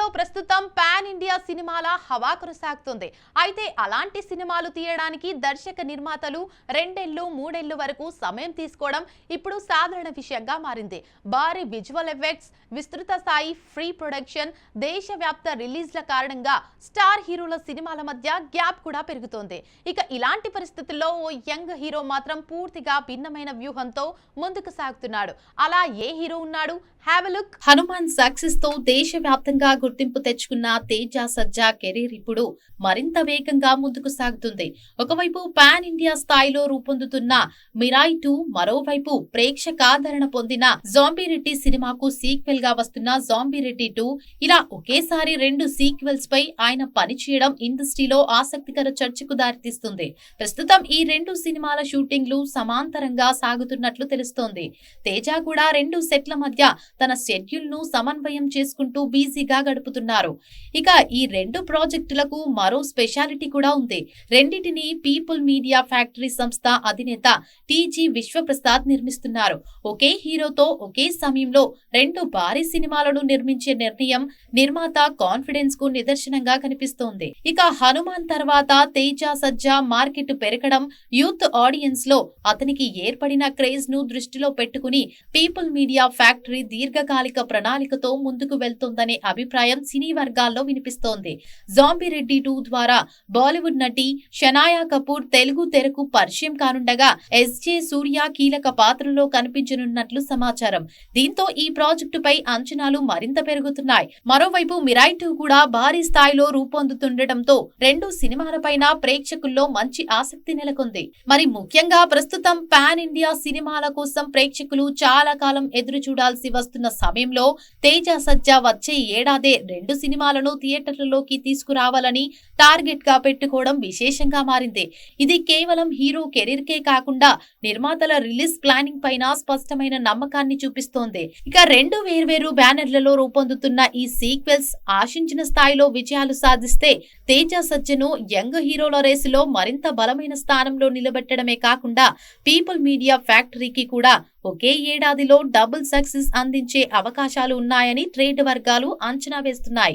తెలుగులో ప్రస్తుతం pan India సినిమాల హవా కొనసాగుతుంది. అయితే అలాంటి సినిమాలు తీయడానికి దర్శక నిర్మాతలు 2-3 వరకు సమయం తీసుకోవడం ఇప్పుడు సాధారణ విషయంగా మారింది. భారీ విజువల్ ఎఫెక్ట్స్, విస్తృత స్థాయి ఫ్రీ ప్రొడక్షన్, దేశవ్యాప్త రిలీజ్ల కారణంగా స్టార్ హీరోల సినిమాల మధ్య గ్యాప్ కూడా పెరుగుతోంది. ఇక ఇలాంటి పరిస్థితుల్లో ఓ యంగ్ హీరో మాత్రం పూర్తిగా భిన్నమైన వ్యూహంతో ముందుకు సాగుతున్నాడు. అలా ఏ హీరో ఉన్నాడు? Have a look. Hanuman success తో దేశవ్యాప్తంగా గుర్తింపు తెచ్చుకున్న తేజ సజ్జా కెరీర్ ఇప్పుడు మరింత వేగంగా ముందుకు సాగుతుంది. ఒకవైపు పాన్ ఇండియా స్థాయిలో రూపొందుతున్న మిరాయి 2, మరోవైపు ప్రేక్షకాదరణ పొందిన జాంబీరెడ్డి సినిమాకు సీక్వెల్ గా వస్తున్న జాంబీరెడ్డి 2, ఇలా ఒకేసారి 2 సీక్వెల్స్ పై ఆయన పనిచేయడం ఇండస్ట్రీలో ఆసక్తికర చర్చకు దారితీస్తుంది. ప్రస్తుతం ఈ 2 సినిమాల షూటింగ్లు సమాంతరంగా సాగుతున్నట్లు తెలుస్తోంది. తేజ కూడా 2 సెట్ల మధ్య తన షెడ్యూల్ ను సమన్వయం చేసుకుంటూ బిజీగా గడుపుతున్నారు. ఇక ఈ 2 ప్రాజెక్టులకు మరో స్పెషాలిటీ కూడా ఉంది. రెండిటిని పీపుల్ మీడియా ఫ్యాక్టరీ సంస్థ అధినేత టీజీ విశ్వప్రసాద్ నిర్మిస్తున్నారు. ఒకే హీరోతో ఒకే సమయంలో 2 భారీ సినిమాలను నిర్మించే నిర్ణయం నిర్మాత కాన్ఫిడెన్స్ కు నిదర్శనంగా కనిపిస్తోంది. ఇక హనుమాన్ తర్వాత తేజ సజ్జా మార్కెట్ పెరగడం, యూత్ ఆడియన్స్ లో అతనికి ఏర్పడిన క్రేజ్ ను దృష్టిలో పెట్టుకుని పీపుల్ మీడియా ఫ్యాక్టరీ దీర్ఘకాలిక ప్రణాళికతో ముందుకు వెళ్తోందనే అభిప్రాయం సినీ వర్గాల్లో వినిపిస్తోంది. జాంబీరెడ్డి 2 ద్వారా బాలీవుడ్ నటి షనాయా కపూర్ తెలుగు తెరకు పరిచయం కానుండగా ఎస్జే సూర్య కీలక పాత్రలో కనిపించనున్నట్లు సమాచారం. దీంతో ఈ ప్రాజెక్టుపై అంచనాలు మరింత పెరుగుతున్నాయి. మరోవైపు మిరాయి 2 కూడా భారీ స్థాయిలో రూపొందుతుండటంతో 2 సినిమాలపైన ప్రేక్షకుల్లో మంచి ఆసక్తి నెలకొంది. మరి ముఖ్యంగా ప్రస్తుతం పాన్ ఇండియా సినిమాల కోసం ప్రేక్షకులు చాలా కాలం ఎదురు చూడాల్సి వస్తున్న సమయంలో తేజ సజ్జా వచ్చే ఏడాదే 2 సినిమాలను థియేటర్లలోకి తీసుకురావాలని టార్గెట్ గా పెట్టుకోవడం విశేషంగా మారింది. ఇది కేవలం హీరో కెరీర్ కే కాకుండా నిర్మాతల రిలీజ్ ప్లానింగ్ పైన స్పష్టమైన నమ్మకాన్ని చూపిస్తోంది. ఇక 2 వేర్వేరు బ్యానర్లలో రూపొందుతున్న ఈ సీక్వెల్స్ ఆశించిన స్థాయిలో విజయాలు సాధిస్తే తేజ సజ్జను యంగ్ హీరోల రేసులో మరింత బలమైన స్థానంలో నిలబెట్టడమే కాకుండా పీపుల్ మీడియా ఫ్యాక్టరీకి కూడా ఒకే ఏడాదిలో డబుల్ సక్సెస్ అందించే అవకాశాలు ఉన్నాయని ట్రేడ్ వర్గాలు అంచనా వేస్తున్నాయి.